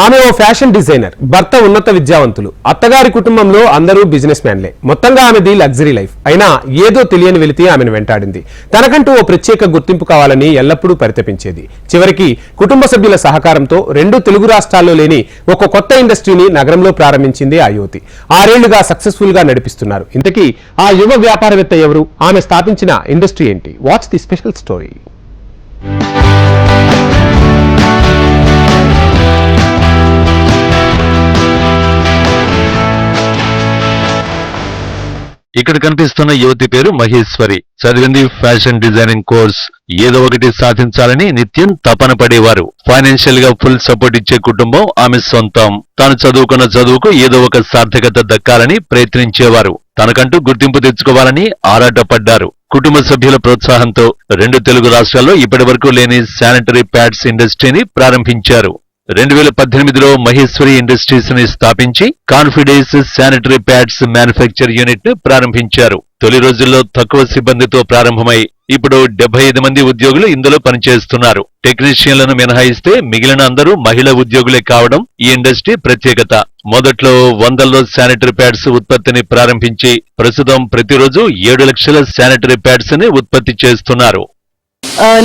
ఆమె ఓ fashion designer, భర్త ఉన్నత విద్యావంతులు, అత్తగారి కుటుంబంలో అందరూ బిజినెస్ మ్యాన్లే. మొత్తంగా ఆమెది లగ్జరీ లైఫ్. అయినా ఏదో తెలియని వెలితి ఆమెను వెంటాడింది. తనకంటూ ఓ ప్రత్యేక గుర్తింపు కావాలని ఎల్లప్పుడూ పరితపించేది. చివరికి కుటుంబ సభ్యుల సహకారంతో 2 తెలుగు రాష్ట్రాల్లో లేని ఒక కొత్త ఇండస్ట్రీని నగరంలో ప్రారంభించింది ఆ యువతి. 6 ఏళ్లుగా సక్సెస్ఫుల్ గా నడిపిస్తున్నారు. ఇంతకీ ఆ యువ వ్యాపారవేత్త ఎవరు? ఆమె స్థాపించిన ఇండస్ట్రీ ఏంటి? Watch the special story. ఇక్కడ కనిపిస్తున్న యువతి పేరు మహేశ్వరి. చదివింది ఫ్యాషన్ డిజైనింగ్ కోర్స్. ఏదో ఒకటి సాధించాలని నిత్యం తపన పడేవారు. ఫైనాన్షియల్ గా ఫుల్ సపోర్ట్ ఇచ్చే కుటుంబం ఆమె సొంతం. తాను చదువుకున్న చదువుకు ఏదో ఒక సార్థకత దక్కాలని ప్రయత్నించేవారు. తనకంటూ గుర్తింపు తెచ్చుకోవాలని ఆరాటపడ్డారు. కుటుంబ సభ్యుల ప్రోత్సాహంతో 2 తెలుగు రాష్ట్రాల్లో ఇప్పటి వరకు లేని శానిటరీ ప్యాడ్స్ ఇండస్ట్రీని ప్రారంభించారు. 2018లో మహేశ్వరి ఇండస్ట్రీస్ ని స్థాపించి confidence sanitary pads manufacture unit ను ప్రారంభించారు. తొలి రోజుల్లో తక్కువ సిబ్బందితో ప్రారంభమై ఇప్పుడు 75 మంది ఉద్యోగులు ఇందులో పనిచేస్తున్నారు. టెక్నీషియన్లను మినహాయిస్తే మిగిలిన అందరూ మహిళా ఉద్యోగులే కావడం ఈ ఇండస్ట్రీ ప్రత్యేకత. మొదట్లో 100లో శానిటరీ ప్యాడ్స్ ఉత్పత్తిని ప్రారంభించి ప్రస్తుతం ప్రతిరోజు 7 లక్షల శానిటరీ ప్యాడ్స్ ని ఉత్పత్తి చేస్తున్నారు.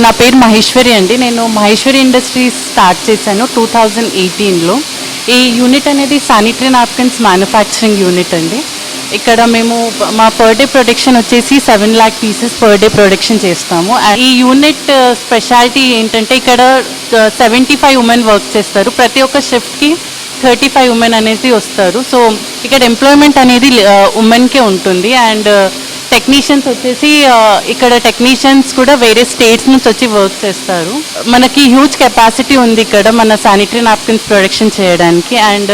నా పేరు మహేశ్వరి అండి. నేను మహేశ్వరి ఇండస్ట్రీస్ స్టార్ట్ చేశాను 2018లో. ఈ యూనిట్ అనేది శానిటరీ నాప్కిన్స్ మ్యానుఫ్యాక్చరింగ్ యూనిట్ అండి. ఇక్కడ మేము మా పర్ డే ప్రొడక్షన్ వచ్చేసి 7 lakh pieces per day production చేస్తాము. ఈ యూనిట్ స్పెషాలిటీ ఏంటంటే ఇక్కడ 75 ఉమెన్ వర్క్ చేస్తారు. ప్రతి ఒక్క షిఫ్ట్కి 35 ఉమెన్ అనేది వస్తారు. సో ఇక్కడ ఎంప్లాయ్మెంట్ అనేది ఉమెన్కే ఉంటుంది. అండ్ టెక్నీషియన్స్ వచ్చేసి ఇక్కడ టెక్నీషియన్స్ కూడా వేరే స్టేట్స్ నుంచి వచ్చి వర్క్ చేస్తారు. మనకి హ్యూజ్ కెపాసిటీ ఉంది ఇక్కడ మన శానిటరీ నాప్కిన్స్ ప్రొడక్షన్ చేయడానికి. అండ్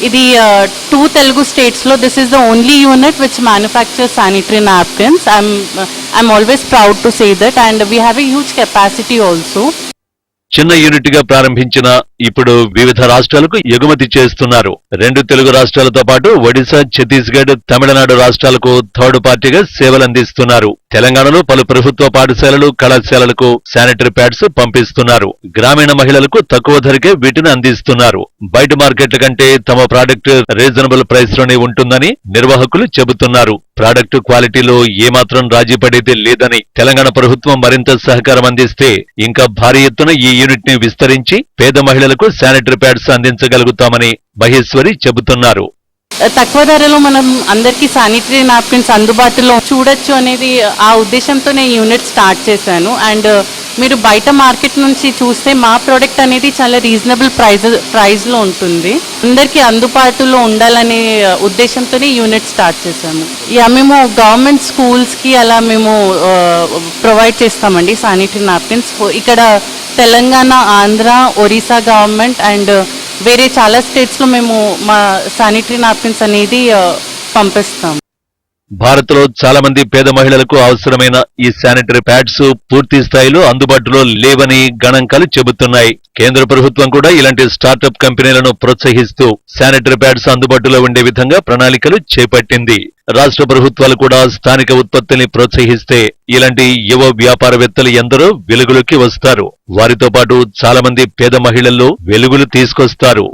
ఇది 2 తెలుగు స్టేట్స్లో this is the only unit which manufacture sanitary napkins. I'm always proud to say that. And we have a huge capacity also. చిన్న యూనిట్ గా ప్రారంభించిన ఇప్పుడు వివిధ రాష్ట్రాలకు ఎగుమతి చేస్తున్నారు. 2 తెలుగు రాష్ట్రాలతో పాటు ఒడిశా, ఛత్తీస్గఢ్, తమిళనాడు రాష్ట్రాలకు థర్డ్ పార్టీగా సేవలందిస్తున్నారు. తెలంగాణలో పలు ప్రభుత్వ పాఠశాలలు, కళాశాలలకు శానిటరీ ప్యాడ్స్ పంపిస్తున్నారు. గ్రామీణ మహిళలకు తక్కువ ధరకే వీటిని అందిస్తున్నారు. బయట మార్కెట్ల కంటే తమ ప్రాడక్ట్ రీజనబుల్ ప్రైస్ లోనే ఉంటుందని నిర్వాహకులు చెబుతున్నారు. ప్రాడక్ట్ క్వాలిటీలో ఏమాత్రం రాజీ పడేది లేదని, తెలంగాణ ప్రభుత్వం మరింత సహకారం అందిస్తే ఇంకా భారీ ఎత్తున ఈ యూనిట్ ని విస్తరించి పేద మహిళలకు శానిటరీ ప్యాడ్స్ అందించగలుగుతామని మహేశ్వరి చెబుతున్నారు. తక్కువ ధరలో మనం అందరికీ శానిటరీ నాప్కిన్స్ అందుబాటులో చూడొచ్చు అనేది ఆ ఉద్దేశంతో నేను యూనిట్ స్టార్ట్ చేశాను. అండ్ మీరు బయట మార్కెట్ నుంచి చూస్తే మా ప్రోడక్ట్ అనేది చాలా రీజనబుల్ ప్రైస్లో ఉంటుంది. అందరికీ అందుబాటులో ఉండాలనే ఉద్దేశంతోనే యూనిట్ స్టార్ట్ చేశాము. మేము గవర్నమెంట్ స్కూల్స్కి అలా మేము ప్రొవైడ్ చేస్తామండి శానిటరీ నాప్కిన్స్. ఇక్కడ తెలంగాణ, ఆంధ్ర, ఒరిస్సా గవర్నమెంట్ అండ్ వేరే చాలా స్టేట్స్లో మేము మా శానిటరీ నాప్కిన్స్ అనేది పంపిస్తాం. భారత్లో చాలా మంది పేద మహిళలకు అవసరమైన ఈ శానిటరీ ప్యాడ్స్ పూర్తి స్థాయిలో అందుబాటులో లేవని గణాంకాలు చెబుతున్నాయి. కేంద్ర ప్రభుత్వం కూడా ఇలాంటి స్టార్టప్ కంపెనీలను ప్రోత్సహిస్తూ శానిటరీ ప్యాడ్స్ అందుబాటులో ఉండే విధంగా ప్రణాళికలు చేపట్టింది. రాష్ట్ర ప్రభుత్వాలు కూడా స్థానిక ఉత్పత్తుల్ని ప్రోత్సహిస్తే ఇలాంటి యువ వ్యాపారవేత్తలు ఎందరో వెలుగులోకి వస్తారు. వారితో పాటు చాలా మంది పేద మహిళల్లో వెలుగులు తీసుకొస్తారు.